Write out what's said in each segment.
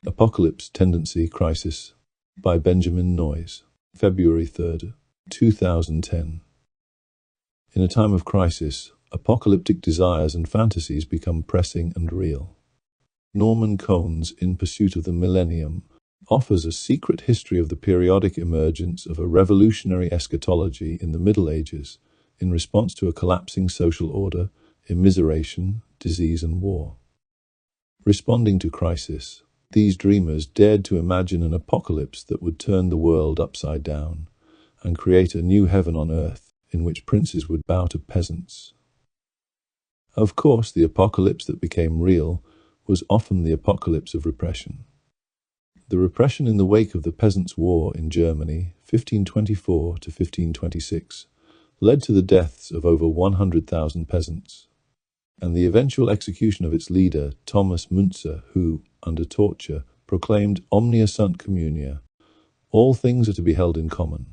Apocalypse Tendency Crisis by Benjamin Noys, February 3rd, 2010. In a time of crisis, apocalyptic desires and fantasies become pressing and real. Norman Cohn's In Pursuit of the Millennium offers a secret history of the periodic emergence of a revolutionary eschatology in the Middle Ages in response to a collapsing social order, immiseration, disease and war. Responding to crisis, these dreamers dared to imagine an apocalypse that would turn the world upside down and create a new heaven on earth in which princes would bow to peasants. Of course, the apocalypse that became real was often the apocalypse of repression. The repression in the wake of the Peasants' War in Germany, 1524 to 1526, led to the deaths of over 100,000 peasants, and the eventual execution of its leader, Thomas Müntzer, who, under torture, proclaimed omnia sunt communia, all things are to be held in common.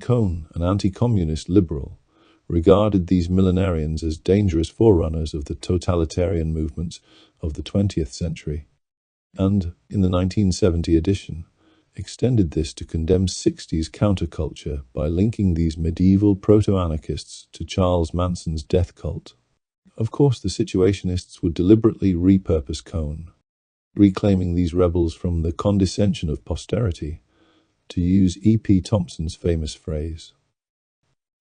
Cohn, an anti-communist liberal, regarded these millenarians as dangerous forerunners of the totalitarian movements of the 20th century, and, in the 1970 edition, extended this to condemn 60s counterculture by linking these medieval proto-anarchists to Charles Manson's death cult. Of course, the Situationists would deliberately repurpose Cohn, reclaiming these rebels from the condescension of posterity, to use E.P. Thompson's famous phrase.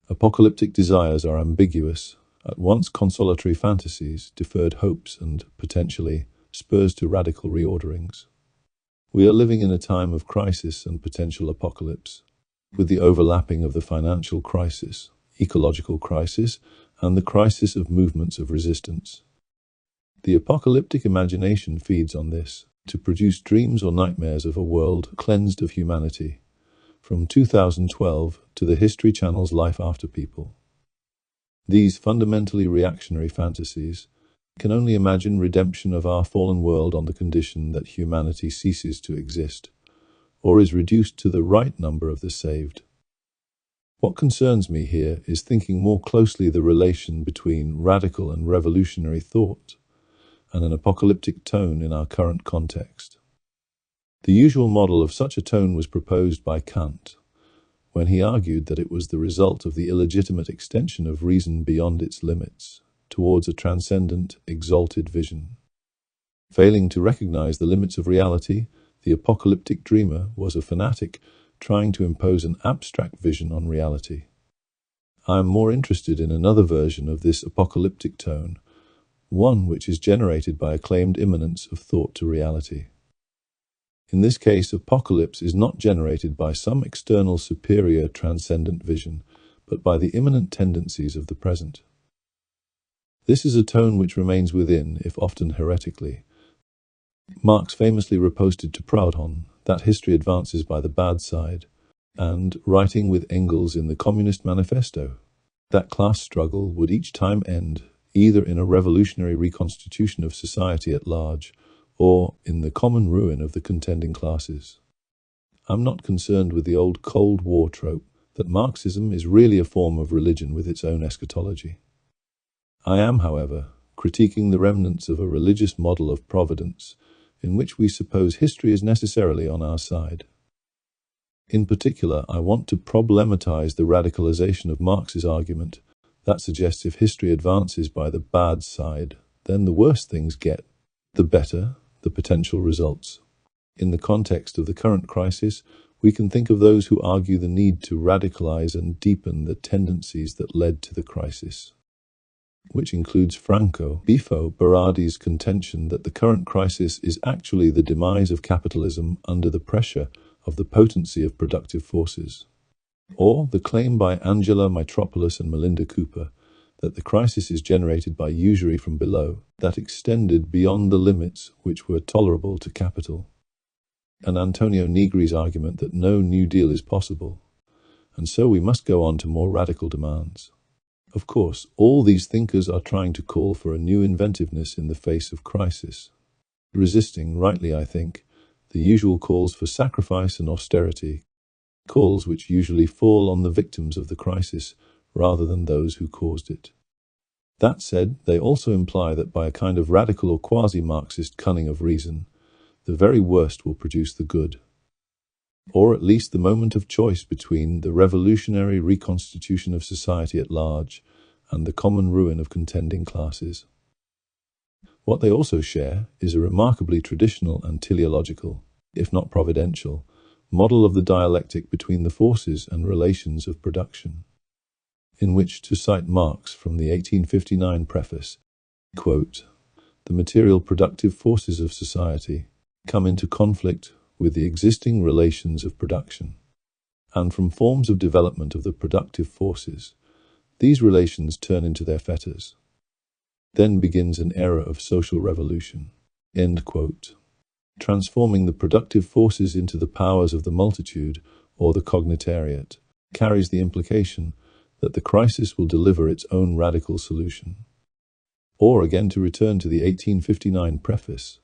Apocalyptic desires are ambiguous, at once consolatory fantasies, deferred hopes, and, potentially, spurs to radical reorderings. We are living in a time of crisis and potential apocalypse, with the overlapping of the financial crisis, ecological crisis, and the crisis of movements of resistance. The apocalyptic imagination feeds on this, to produce dreams or nightmares of a world cleansed of humanity, from 2012 to the History Channel's Life After People. These fundamentally reactionary fantasies can only imagine redemption of our fallen world on the condition that humanity ceases to exist, or is reduced to the right number of the saved. What concerns me here is thinking more closely the relation between radical and revolutionary thought and an apocalyptic tone in our current context. The usual model of such a tone was proposed by Kant, when he argued that it was the result of the illegitimate extension of reason beyond its limits, towards a transcendent, exalted vision. Failing to recognize the limits of reality, the apocalyptic dreamer was a fanatic trying to impose an abstract vision on reality. I am more interested in another version of this apocalyptic tone, one which is generated by a claimed immanence of thought to reality. In this case, apocalypse is not generated by some external superior transcendent vision, but by the immanent tendencies of the present. This is a tone which remains within, if often heretically. Marx famously riposted to Proudhon that history advances by the bad side, and, writing with Engels in the Communist Manifesto, that class struggle would each time end either in a revolutionary reconstitution of society at large, or in the common ruin of the contending classes. I'm not concerned with the old Cold War trope that Marxism is really a form of religion with its own eschatology. I am, however, critiquing the remnants of a religious model of providence in which we suppose history is necessarily on our side. In particular, I want to problematize the radicalization of Marx's argument that suggests if history advances by the bad side, then the worse things get, the better the potential results. In the context of the current crisis, we can think of those who argue the need to radicalize and deepen the tendencies that led to the crisis, which includes Franco Bifo Berardi's contention that the current crisis is actually the demise of capitalism under the pressure of the potency of productive forces, or the claim by Angela Mitropoulos and Melinda Cooper that the crisis is generated by usury from below that extended beyond the limits which were tolerable to capital, and Antonio Negri's argument that no New Deal is possible, and so we must go on to more radical demands. Of course, all these thinkers are trying to call for a new inventiveness in the face of crisis, resisting, rightly I think, the usual calls for sacrifice and austerity, calls which usually fall on the victims of the crisis rather than those who caused it. That said, they also imply that by a kind of radical or quasi-Marxist cunning of reason, the very worst will produce the good, or at least the moment of choice between the revolutionary reconstitution of society at large and the common ruin of contending classes. What they also share is a remarkably traditional and teleological, if not providential, model of the dialectic between the forces and relations of production, in which, to cite Marx from the 1859 preface, quote, "The material productive forces of society come into conflict with the existing relations of production, and from forms of development of the productive forces, these relations turn into their fetters. Then begins an era of social revolution," end quote. Transforming the productive forces into the powers of the multitude, or the cognitariat, carries the implication that the crisis will deliver its own radical solution. Or again, to return to the 1859 preface,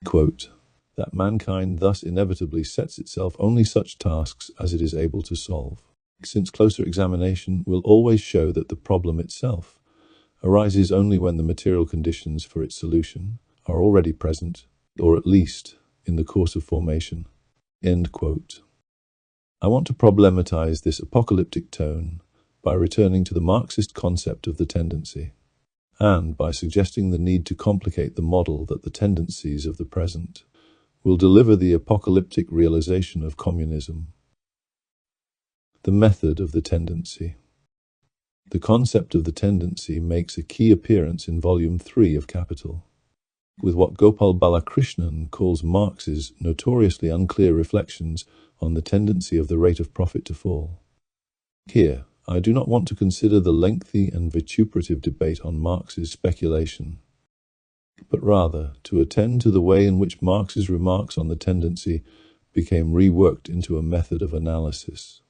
quote, "That mankind thus inevitably sets itself only such tasks as it is able to solve, since closer examination will always show that the problem itself arises only when the material conditions for its solution are already present, or at least in the course of formation," end quote. I want to problematize this apocalyptic tone by returning to the Marxist concept of the tendency, and by suggesting the need to complicate the model that the tendencies of the present will deliver the apocalyptic realization of communism. The method of the tendency. The concept of the tendency makes a key appearance in Volume 3 of Capital, with what Gopal Balakrishnan calls Marx's notoriously unclear reflections on the tendency of the rate of profit to fall. Here, I do not want to consider the lengthy and vituperative debate on Marx's speculation, but rather to attend to the way in which Marx's remarks on the tendency became reworked into a method of analysis.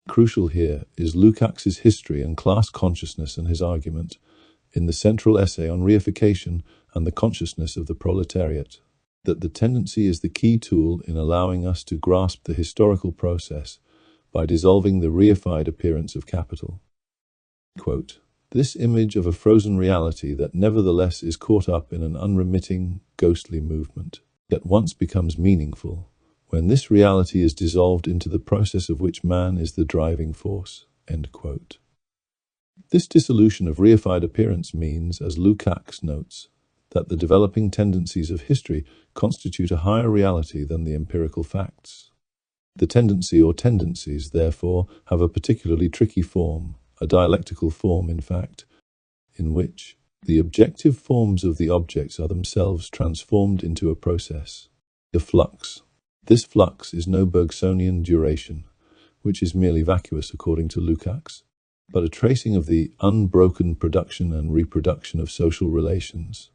Crucial here is Lukács's history and class consciousness and his argument in the central essay on reification and the consciousness of the proletariat, that the tendency is the key tool in allowing us to grasp the historical process by dissolving the reified appearance of capital. Quote, "This image of a frozen reality that nevertheless is caught up in an unremitting, ghostly movement, at once becomes meaningful when this reality is dissolved into the process of which man is the driving force," end quote. This dissolution of reified appearance means, as Lukács notes, that the developing tendencies of history constitute a higher reality than the empirical facts. The tendency or tendencies, therefore, have a particularly tricky form, a dialectical form, in fact, in which the objective forms of the objects are themselves transformed into a process, a flux. This flux is no Bergsonian duration, which is merely vacuous according to Lukács, but a tracing of the unbroken production and reproduction of social relations.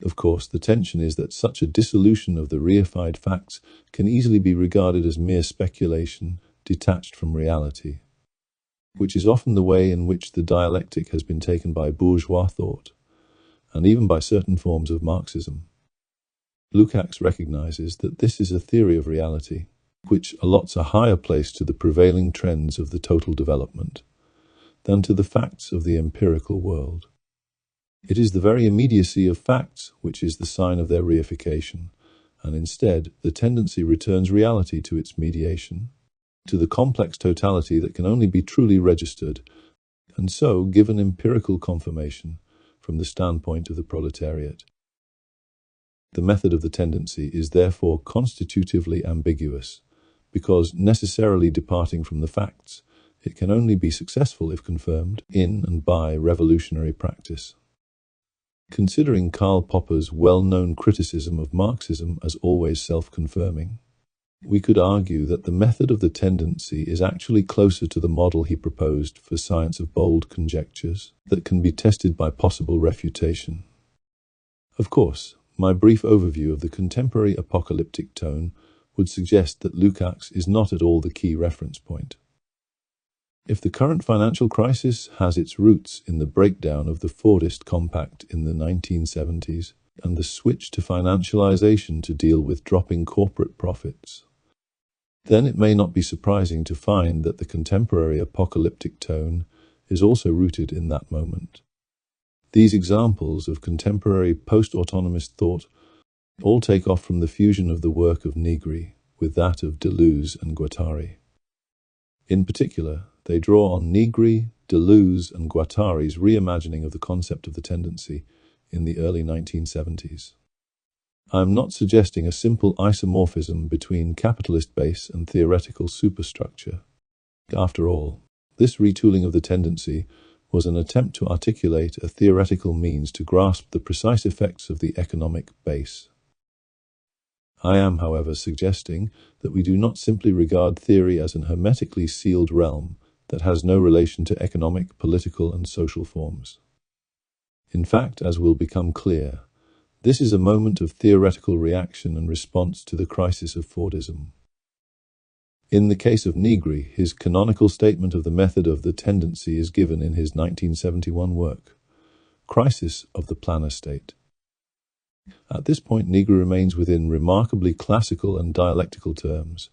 Of course, the tension is that such a dissolution of the reified facts can easily be regarded as mere speculation detached from reality, which is often the way in which the dialectic has been taken by bourgeois thought, and even by certain forms of Marxism. Lukács recognizes that this is a theory of reality, which allots a higher place to the prevailing trends of the total development than to the facts of the empirical world. It is the very immediacy of facts which is the sign of their reification, and instead the tendency returns reality to its mediation, to the complex totality that can only be truly registered, and so given empirical confirmation from the standpoint of the proletariat. The method of the tendency is therefore constitutively ambiguous, because necessarily departing from the facts, it can only be successful if confirmed in and by revolutionary practice. Considering Karl Popper's well-known criticism of Marxism as always self-confirming, we could argue that the method of the tendency is actually closer to the model he proposed for science of bold conjectures that can be tested by possible refutation. Of course, my brief overview of the contemporary apocalyptic tone would suggest that Lukács is not at all the key reference point. If the current financial crisis has its roots in the breakdown of the Fordist Compact in the 1970s and the switch to financialization to deal with dropping corporate profits, then it may not be surprising to find that the contemporary apocalyptic tone is also rooted in that moment. These examples of contemporary post-autonomous thought All take off from the fusion of the work of Negri with that of Deleuze and Guattari. In particular, they draw on Negri, Deleuze, and Guattari's reimagining of the concept of the tendency in the early 1970s. I am not suggesting a simple isomorphism between capitalist base and theoretical superstructure. After all, this retooling of the tendency was an attempt to articulate a theoretical means to grasp the precise effects of the economic base. I am, however, suggesting that we do not simply regard theory as an hermetically sealed realm that has no relation to economic, political, and social forms. In fact, as will become clear, this is a moment of theoretical reaction and response to the crisis of Fordism. In the case of Negri, his canonical statement of the method of the tendency is given in his 1971 work, Crisis of the Planner State. At this point, Negri remains within remarkably classical and dialectical terms,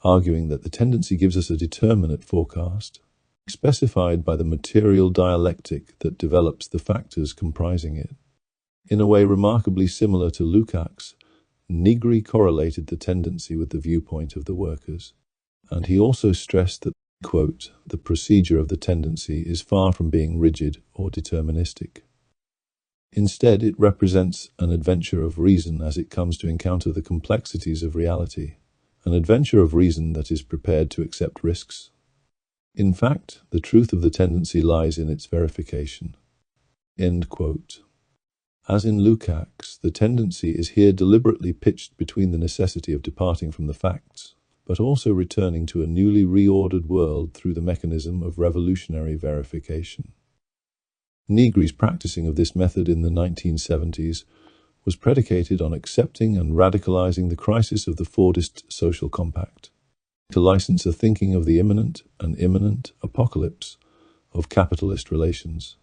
arguing that the tendency gives us a determinate forecast, specified by the material dialectic that develops the factors comprising it. In a way remarkably similar to Lukács, Negri correlated the tendency with the viewpoint of the workers, and he also stressed that, quote, the procedure of the tendency is far from being rigid or deterministic. Instead, it represents an adventure of reason as it comes to encounter the complexities of reality, an adventure of reason that is prepared to accept risks. In fact, the truth of the tendency lies in its verification. End quote. As in Lukács, the tendency is here deliberately pitched between the necessity of departing from the facts, but also returning to a newly reordered world through the mechanism of revolutionary verification. Negri's practicing of this method in the 1970s was predicated on accepting and radicalizing the crisis of the Fordist social compact, to license a thinking of the imminent and imminent apocalypse of capitalist relations.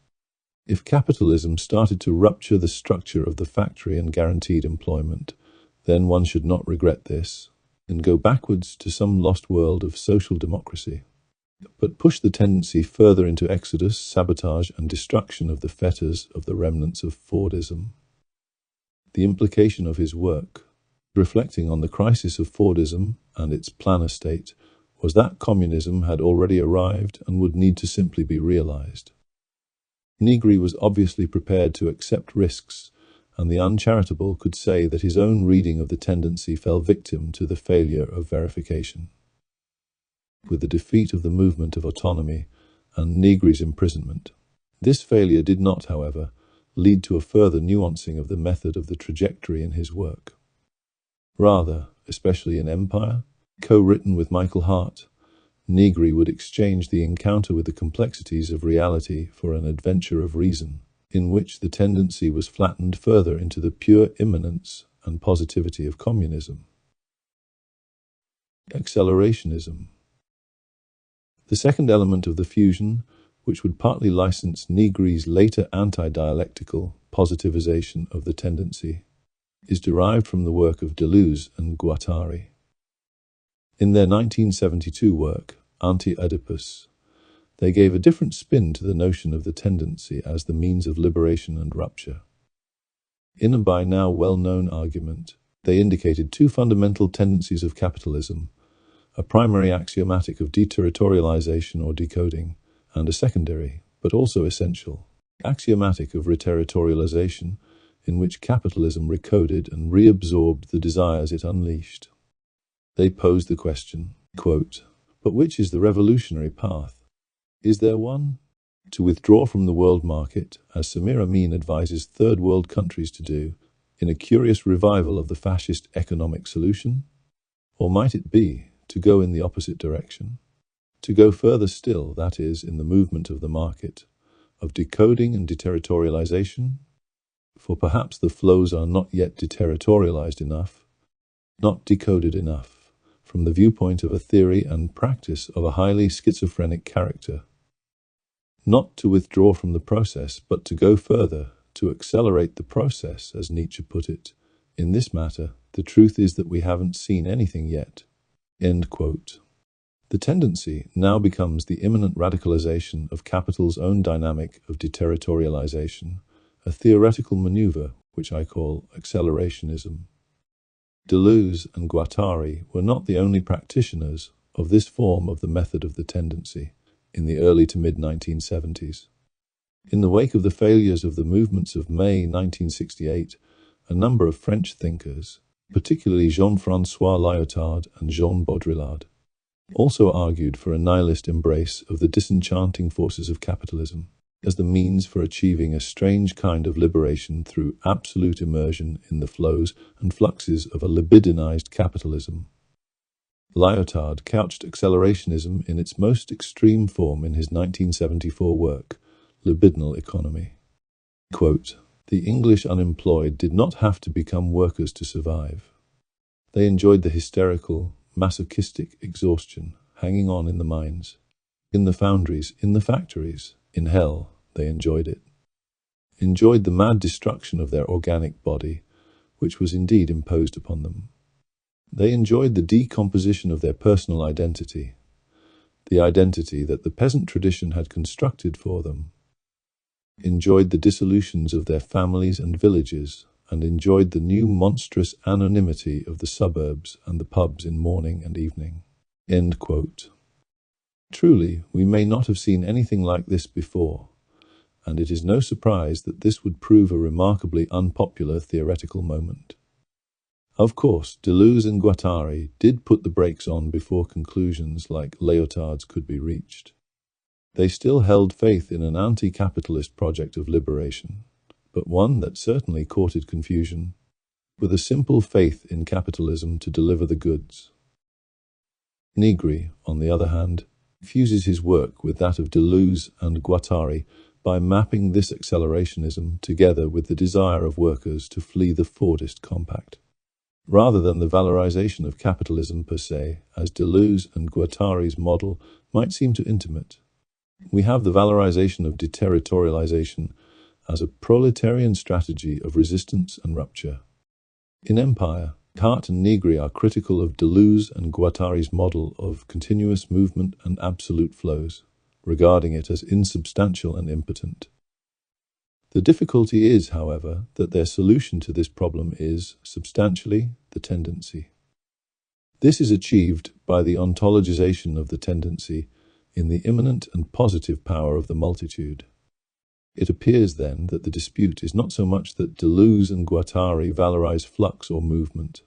If capitalism started to rupture the structure of the factory and guaranteed employment, then one should not regret this and go backwards to some lost world of social democracy, but push the tendency further into exodus, sabotage, and destruction of the fetters of the remnants of Fordism. The implication of his work, reflecting on the crisis of Fordism and its planner state, was that communism had already arrived and would need to simply be realized. Negri was obviously prepared to accept risks, and the uncharitable could say that his own reading of the tendency fell victim to the failure of verification. With the defeat of the movement of autonomy and Negri's imprisonment, this failure did not, however, lead to a further nuancing of the method of the trajectory in his work. Rather, especially in Empire, co-written with Michael Hart, Negri would exchange the encounter with the complexities of reality for an adventure of reason, in which the tendency was flattened further into the pure immanence and positivity of communism. Accelerationism. The second element of the fusion, which would partly license Negri's later anti-dialectical positivization of the tendency, is derived from the work of Deleuze and Guattari. In their 1972 work, Anti-Oedipus, they gave a different spin to the notion of the tendency as the means of liberation and rupture. In a by now well-known argument, they indicated two fundamental tendencies of capitalism, a primary axiomatic of deterritorialization or decoding, and a secondary, but also essential, axiomatic of reterritorialization, in which capitalism recoded and reabsorbed the desires it unleashed. They posed the question, quote, but which is the revolutionary path? Is there one? To withdraw from the world market, as Samir Amin advises third world countries to do, in a curious revival of the fascist economic solution? Or might it be to go in the opposite direction? To go further still, that is, in the movement of the market, of decoding and deterritorialization? For perhaps the flows are not yet deterritorialized enough, not decoded enough, from the viewpoint of a theory and practice of a highly schizophrenic character. Not to withdraw from the process, but to go further, to accelerate the process, as Nietzsche put it. In this matter, the truth is that we haven't seen anything yet. End quote. The tendency now becomes the imminent radicalization of capital's own dynamic of deterritorialization, a theoretical maneuver which I call accelerationism. Deleuze and Guattari were not the only practitioners of this form of the method of the tendency in the early to mid-1970s. In the wake of the failures of the movements of May 1968, a number of French thinkers, particularly Jean-François Lyotard and Jean Baudrillard, also argued for a nihilist embrace of the disenchanting forces of capitalism as the means for achieving a strange kind of liberation through absolute immersion in the flows and fluxes of a libidinized capitalism. Lyotard couched accelerationism in its most extreme form in his 1974 work, Libidinal Economy. Quote, "The English unemployed did not have to become workers to survive. They enjoyed the hysterical, masochistic exhaustion hanging on in the mines, in the foundries, in the factories, in hell, they enjoyed it. Enjoyed the mad destruction of their organic body, which was indeed imposed upon them. They enjoyed the decomposition of their personal identity, the identity that the peasant tradition had constructed for them. Enjoyed the dissolutions of their families and villages, and enjoyed the new monstrous anonymity of the suburbs and the pubs in morning and evening." End quote. Truly, we may not have seen anything like this before, and it is no surprise that this would prove a remarkably unpopular theoretical moment. Of course, Deleuze and Guattari did put the brakes on before conclusions like Lyotard's could be reached. They still held faith in an anti-capitalist project of liberation, but one that certainly courted confusion, with a simple faith in capitalism to deliver the goods. Negri, on the other hand, fuses his work with that of Deleuze and Guattari by mapping this accelerationism together with the desire of workers to flee the Fordist compact. Rather than the valorization of capitalism per se, as Deleuze and Guattari's model might seem to intimate, we have the valorization of deterritorialization as a proletarian strategy of resistance and rupture. In Empire, Hart and Negri are critical of Deleuze and Guattari's model of continuous movement and absolute flows, regarding it as insubstantial and impotent. The difficulty is, however, that their solution to this problem is, substantially, the tendency. This is achieved by the ontologization of the tendency in the immanent and positive power of the multitude. It appears, then, that the dispute is not so much that Deleuze and Guattari valorize flux or movement,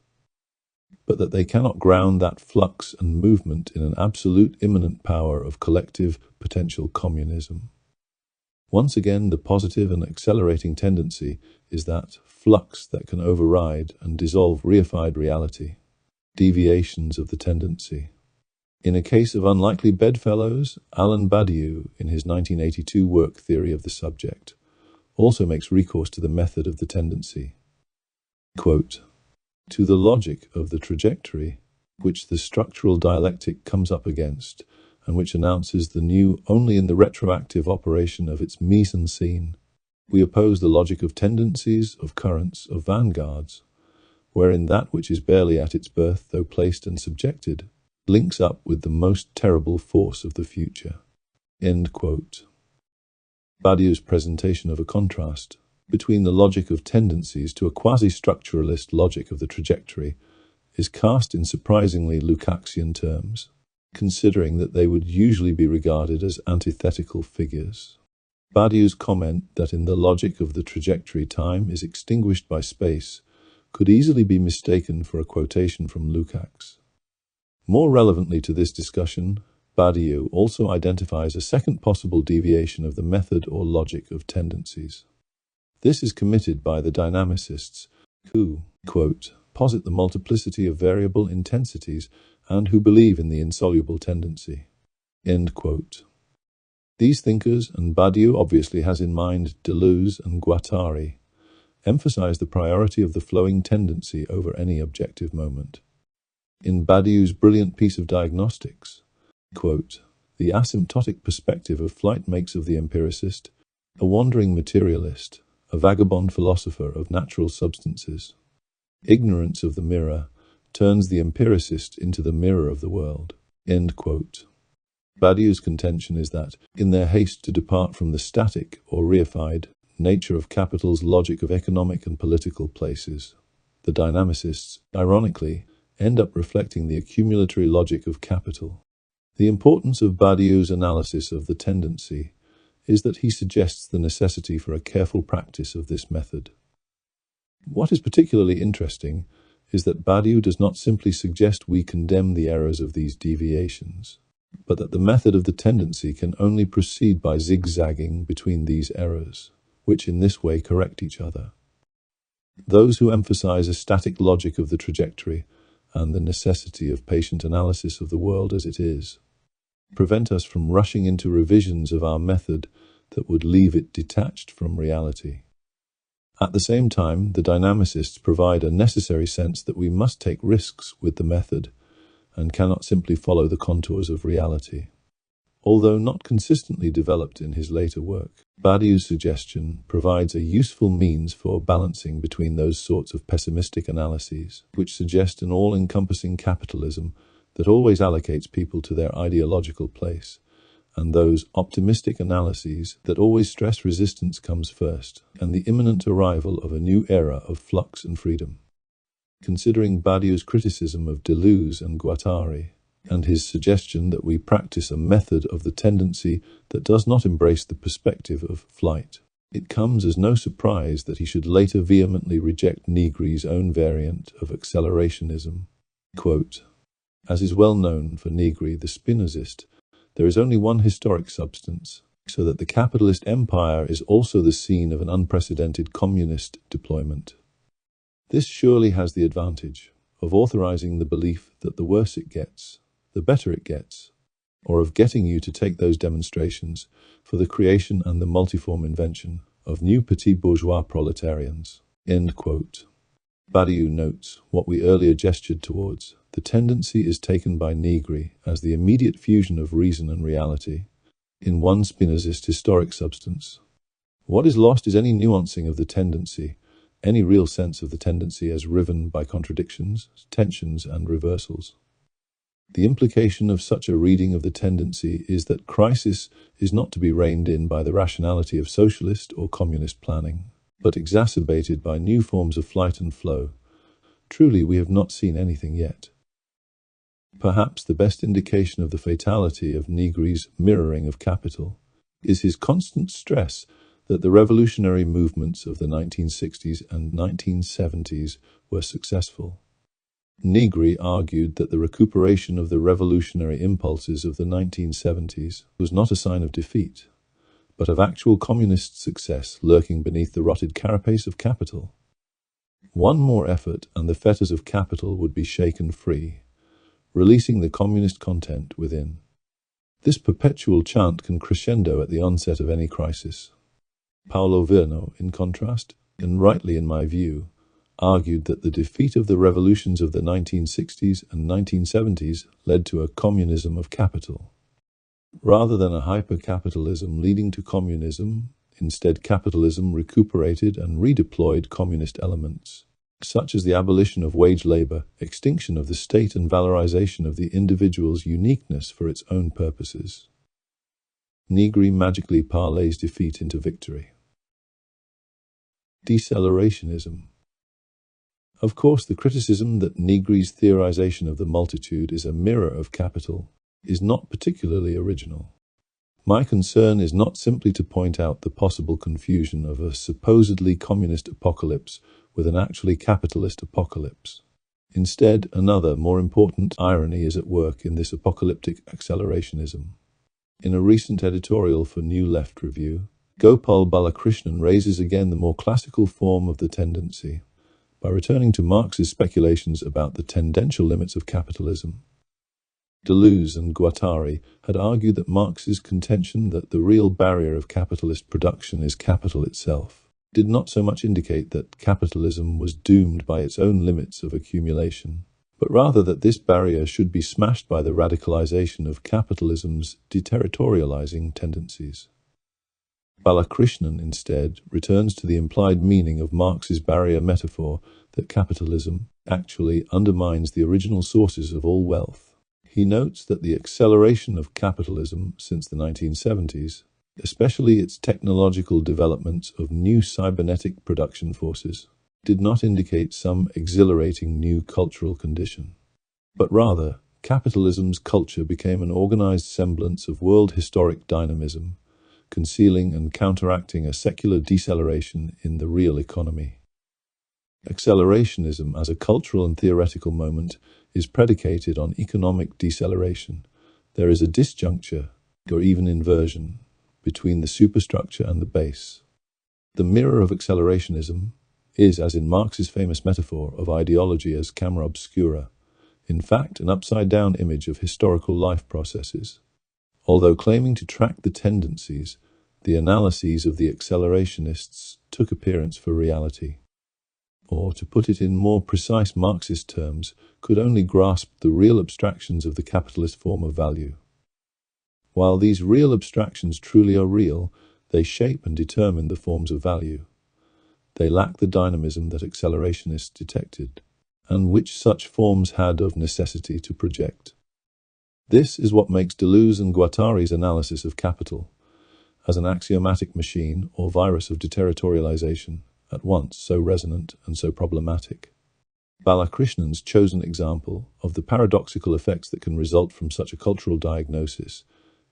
but that they cannot ground that flux and movement in an absolute immanent power of collective potential communism. Once again, the positive and accelerating tendency is that flux that can override and dissolve reified reality, deviations of the tendency. In a case of unlikely bedfellows, Alain Badiou, in his 1982 work Theory of the Subject, also makes recourse to the method of the tendency. Quote, "To the logic of the trajectory, which the structural dialectic comes up against, and which announces the new only in the retroactive operation of its mise-en-scene, we oppose the logic of tendencies, of currents, of vanguards, wherein that which is barely at its birth, though placed and subjected, links up with the most terrible force of the future." End quote. Badiou's presentation of a contrast between the logic of tendencies to a quasi-structuralist logic of the trajectory is cast in surprisingly Lukácsian terms, considering that they would usually be regarded as antithetical figures. Badiou's comment that in the logic of the trajectory time is extinguished by space could easily be mistaken for a quotation from Lukács. More relevantly to this discussion, Badiou also identifies a second possible deviation of the method or logic of tendencies. This is committed by the dynamicists who, quote, posit the multiplicity of variable intensities and who believe in the insoluble tendency. End quote. These thinkers, and Badiou obviously has in mind Deleuze and Guattari, emphasize the priority of the flowing tendency over any objective moment. In Badiou's brilliant piece of diagnostics, quote, "The asymptotic perspective of flight makes of the empiricist a wandering materialist, a vagabond philosopher of natural substances. Ignorance of the mirror turns the empiricist into the mirror of the world." End quote. Badiou's contention is that, in their haste to depart from the static or reified nature of capital's logic of economic and political places. The dynamicists, ironically, end up reflecting the accumulatory logic of capital. The importance of Badiou's analysis of the tendency is that he suggests the necessity for a careful practice of this method. What is particularly interesting is that Badiou does not simply suggest we condemn the errors of these deviations, but that the method of the tendency can only proceed by zigzagging between these errors, which in this way correct each other. Those who emphasize a static logic of the trajectory and the necessity of patient analysis of the world as it is prevent us from rushing into revisions of our method that would leave it detached from reality. At the same time, the dynamicists provide a necessary sense that we must take risks with the method and cannot simply follow the contours of reality. Although not consistently developed in his later work, Badiou's suggestion provides a useful means for balancing between those sorts of pessimistic analyses, which suggest an all-encompassing capitalism that always allocates people to their ideological place, and those optimistic analyses that always stress resistance comes first, and the imminent arrival of a new era of flux and freedom. Considering Badiou's criticism of Deleuze and Guattari, and his suggestion that we practice a method of the tendency that does not embrace the perspective of flight, it comes as no surprise that he should later vehemently reject Negri's own variant of accelerationism. Quote, "As is well known for Negri, the Spinozist, there is only one historic substance, so that the capitalist empire is also the scene of an unprecedented communist deployment. This surely has the advantage of authorizing the belief that the worse it gets, the better it gets, or of getting you to take those demonstrations for the creation and the multiform invention of new petit bourgeois proletarians." End quote. Badiou notes what we earlier gestured towards. The tendency is taken by Negri as the immediate fusion of reason and reality in one Spinozist historic substance. What is lost is any nuancing of the tendency, any real sense of the tendency as riven by contradictions, tensions, and reversals. The implication of such a reading of the tendency is that crisis is not to be reined in by the rationality of socialist or communist planning, but exacerbated by new forms of flight and flow. Truly, we have not seen anything yet. Perhaps the best indication of the fatality of Negri's mirroring of capital is his constant stress that the revolutionary movements of the 1960s and 1970s were successful. Negri argued that the recuperation of the revolutionary impulses of the 1970s was not a sign of defeat, but of actual communist success lurking beneath the rotted carapace of capital. One more effort and the fetters of capital would be shaken free, releasing the communist content within. This perpetual chant can crescendo at the onset of any crisis. Paulo Virno, in contrast, and rightly in my view, argued that the defeat of the revolutions of the 1960s and 1970s led to a communism of capital. Rather than a hyper-capitalism leading to communism, instead capitalism recuperated and redeployed communist elements, such as the abolition of wage labor, extinction of the state, and valorization of the individual's uniqueness for its own purposes. Negri magically parlays defeat into victory. Decelerationism. Of course, the criticism that Negri's theorization of the multitude is a mirror of capital is not particularly original. My concern is not simply to point out the possible confusion of a supposedly communist apocalypse with an actually capitalist apocalypse. Instead, another, more important irony is at work in this apocalyptic accelerationism. In a recent editorial for New Left Review, Gopal Balakrishnan raises again the more classical form of the tendency by returning to Marx's speculations about the tendential limits of capitalism. Deleuze and Guattari had argued that Marx's contention that the real barrier of capitalist production is capital itself did not so much indicate that capitalism was doomed by its own limits of accumulation, but rather that this barrier should be smashed by the radicalization of capitalism's deterritorializing tendencies. Balakrishnan, instead, returns to the implied meaning of Marx's barrier metaphor that capitalism actually undermines the original sources of all wealth. He notes that the acceleration of capitalism since the 1970s especially its technological developments of new cybernetic production forces, did not indicate some exhilarating new cultural condition, but rather, capitalism's culture became an organized semblance of world historic dynamism, concealing and counteracting a secular deceleration in the real economy. Accelerationism as a cultural and theoretical moment is predicated on economic deceleration. There is a disjuncture, or even inversion, between the superstructure and the base. The mirror of accelerationism is, as in Marx's famous metaphor of ideology as camera obscura, in fact an upside-down image of historical life processes. Although claiming to track the tendencies, the analyses of the accelerationists took appearance for reality. Or, to put it in more precise Marxist terms, could only grasp the real abstractions of the capitalist form of value. While these real abstractions truly are real, they shape and determine the forms of value. They lack the dynamism that accelerationists detected, and which such forms had of necessity to project. This is what makes Deleuze and Guattari's analysis of capital, as an axiomatic machine or virus of deterritorialization, at once so resonant and so problematic. Balakrishnan's chosen example of the paradoxical effects that can result from such a cultural diagnosis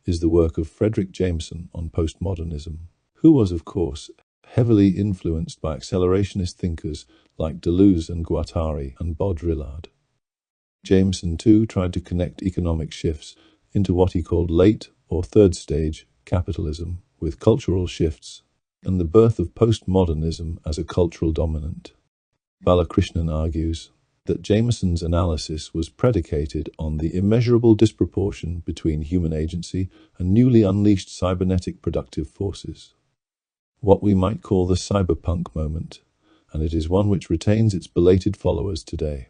is the work of Frederick Jameson on postmodernism, who was, of course, heavily influenced by accelerationist thinkers like Deleuze and Guattari and Baudrillard. Jameson, too, tried to connect economic shifts into what he called late or third stage capitalism with cultural shifts and the birth of postmodernism as a cultural dominant. Balakrishnan argues that Jameson's analysis was predicated on the immeasurable disproportion between human agency and newly unleashed cybernetic productive forces, what we might call the cyberpunk moment, and it is one which retains its belated followers today.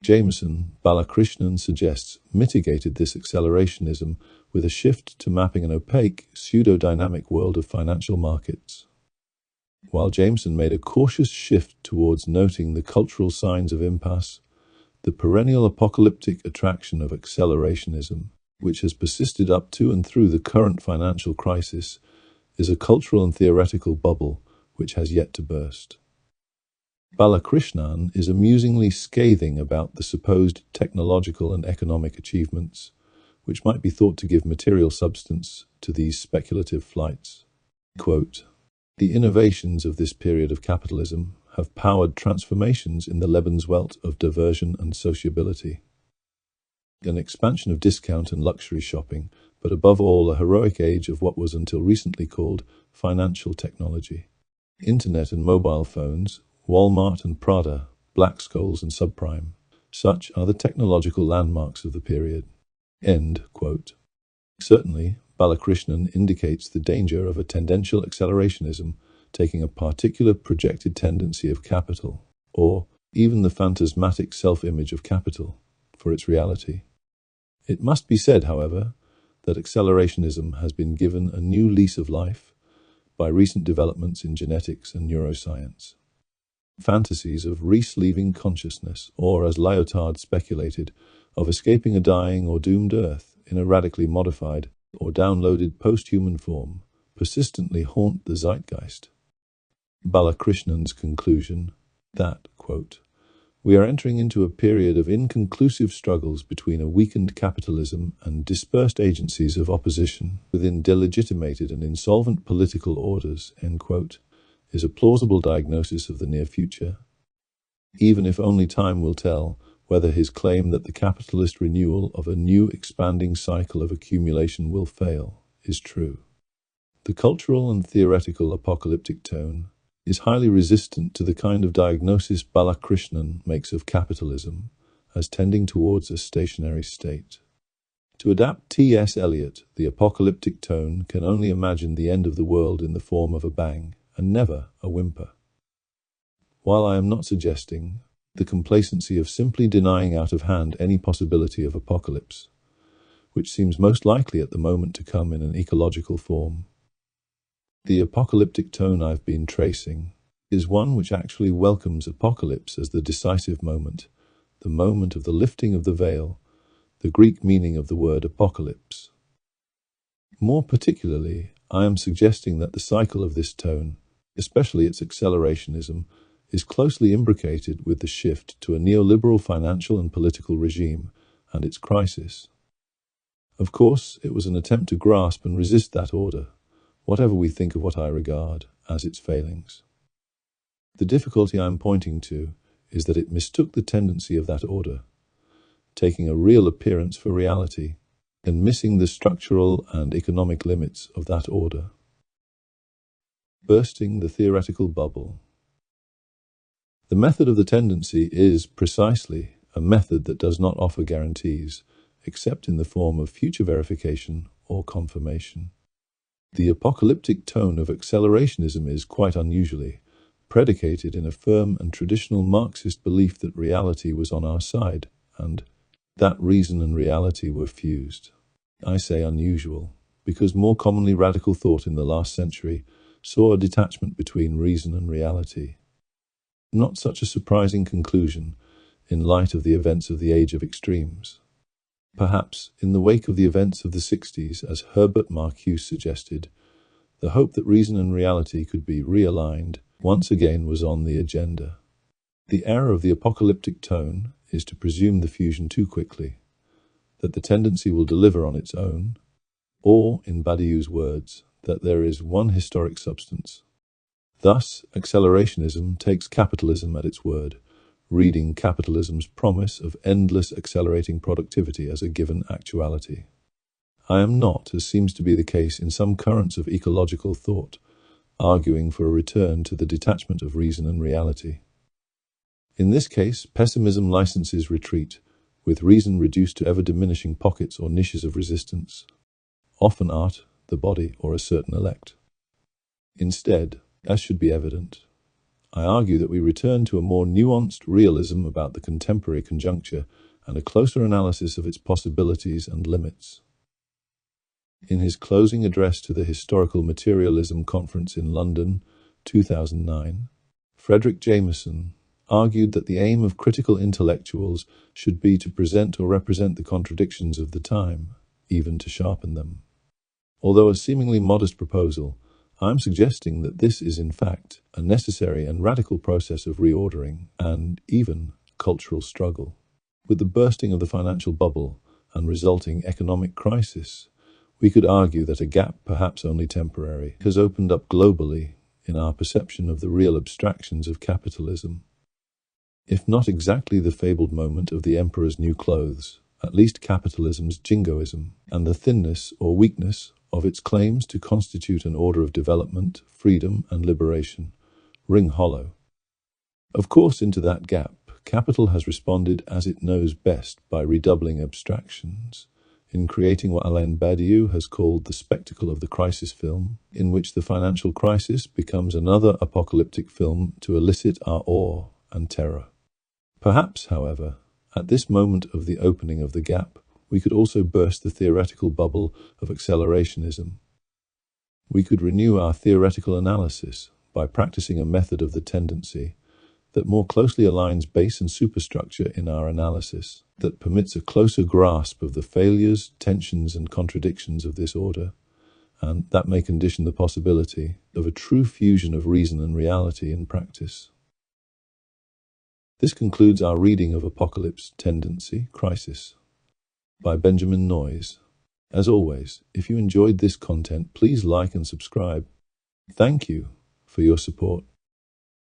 Jameson, Balakrishnan suggests, mitigated this accelerationism with a shift to mapping an opaque, pseudo-dynamic world of financial markets, while Jameson made a cautious shift towards noting the cultural signs of impasse. The perennial apocalyptic attraction of accelerationism, which has persisted up to and through the current financial crisis, is a cultural and theoretical bubble which has yet to burst. Balakrishnan is amusingly scathing about the supposed technological and economic achievements, which might be thought to give material substance to these speculative flights. Quote, "The innovations of this period of capitalism have powered transformations in the Lebenswelt of diversion and sociability, an expansion of discount and luxury shopping, but above all a heroic age of what was until recently called financial technology. Internet and mobile phones, Walmart and Prada, Black Scholes and subprime. Such are the technological landmarks of the period." End quote. Certainly, Balakrishnan indicates the danger of a tendential accelerationism taking a particular projected tendency of capital, or even the phantasmatic self-image of capital, for its reality. It must be said, however, that accelerationism has been given a new lease of life by recent developments in genetics and neuroscience. Fantasies of re-sleeving consciousness, or, as Lyotard speculated, of escaping a dying or doomed Earth in a radically modified or downloaded post-human form, persistently haunt the zeitgeist. Balakrishnan's conclusion that, quote, "We are entering into a period of inconclusive struggles between a weakened capitalism and dispersed agencies of opposition within delegitimated and insolvent political orders," end quote, is a plausible diagnosis of the near future, even if only time will tell whether his claim that the capitalist renewal of a new expanding cycle of accumulation will fail is true. The cultural and theoretical apocalyptic tone is highly resistant to the kind of diagnosis Balakrishnan makes of capitalism as tending towards a stationary state. To adapt T.S. Eliot, the apocalyptic tone can only imagine the end of the world in the form of a bang, and never a whimper. While I am not suggesting the complacency of simply denying out of hand any possibility of apocalypse, which seems most likely at the moment to come in an ecological form, the apocalyptic tone I've been tracing is one which actually welcomes apocalypse as the decisive moment, the moment of the lifting of the veil, the Greek meaning of the word apocalypse. More particularly, I am suggesting that the cycle of this tone, especially its accelerationism, is closely imbricated with the shift to a neoliberal financial and political regime and its crisis. Of course, it was an attempt to grasp and resist that order, whatever we think of what I regard as its failings. The difficulty I am pointing to is that it mistook the tendency of that order, taking a real appearance for reality, and missing the structural and economic limits of that order. Bursting the theoretical bubble. The method of the tendency is, precisely, a method that does not offer guarantees, except in the form of future verification or confirmation. The apocalyptic tone of accelerationism is, quite unusually, predicated in a firm and traditional Marxist belief that reality was on our side, and that reason and reality were fused. I say unusual, because more commonly radical thought in the last century saw a detachment between reason and reality. Not such a surprising conclusion in light of the events of the age of extremes. Perhaps, in the wake of the events of the 60s, as Herbert Marcuse suggested, the hope that reason and reality could be realigned once again was on the agenda. The error of the apocalyptic tone is to presume the fusion too quickly, that the tendency will deliver on its own, or, in Badiou's words, that there is one historic substance. Thus, accelerationism takes capitalism at its word, reading capitalism's promise of endless accelerating productivity as a given actuality. I am not, as seems to be the case in some currents of ecological thought, arguing for a return to the detachment of reason and reality. In this case, pessimism licenses retreat, with reason reduced to ever-diminishing pockets or niches of resistance, often art, the body, or a certain elect. Instead, as should be evident, I argue that we return to a more nuanced realism about the contemporary conjuncture and a closer analysis of its possibilities and limits. In his closing address to the Historical Materialism Conference in London, 2009, Frederick Jameson argued that the aim of critical intellectuals should be to present or represent the contradictions of the time, even to sharpen them. Although a seemingly modest proposal, I am suggesting that this is in fact a necessary and radical process of reordering and even cultural struggle. With the bursting of the financial bubble and resulting economic crisis, we could argue that a gap, perhaps only temporary, has opened up globally in our perception of the real abstractions of capitalism. If not exactly the fabled moment of the emperor's new clothes, at least capitalism's jingoism and the thinness or weakness of its claims to constitute an order of development, freedom, and liberation ring hollow. Of course, into that gap, capital has responded as it knows best by redoubling abstractions, in creating what Alain Badiou has called the spectacle of the crisis film, in which the financial crisis becomes another apocalyptic film to elicit our awe and terror. Perhaps, however, at this moment of the opening of the gap, we could also burst the theoretical bubble of accelerationism. We could renew our theoretical analysis by practicing a method of the tendency that more closely aligns base and superstructure in our analysis, that permits a closer grasp of the failures, tensions, and contradictions of this order, and that may condition the possibility of a true fusion of reason and reality in practice. This concludes our reading of Apocalypse, Tendency, Crisis by Benjamin Noys. As always, if you enjoyed this content, please like and subscribe. Thank you for your support.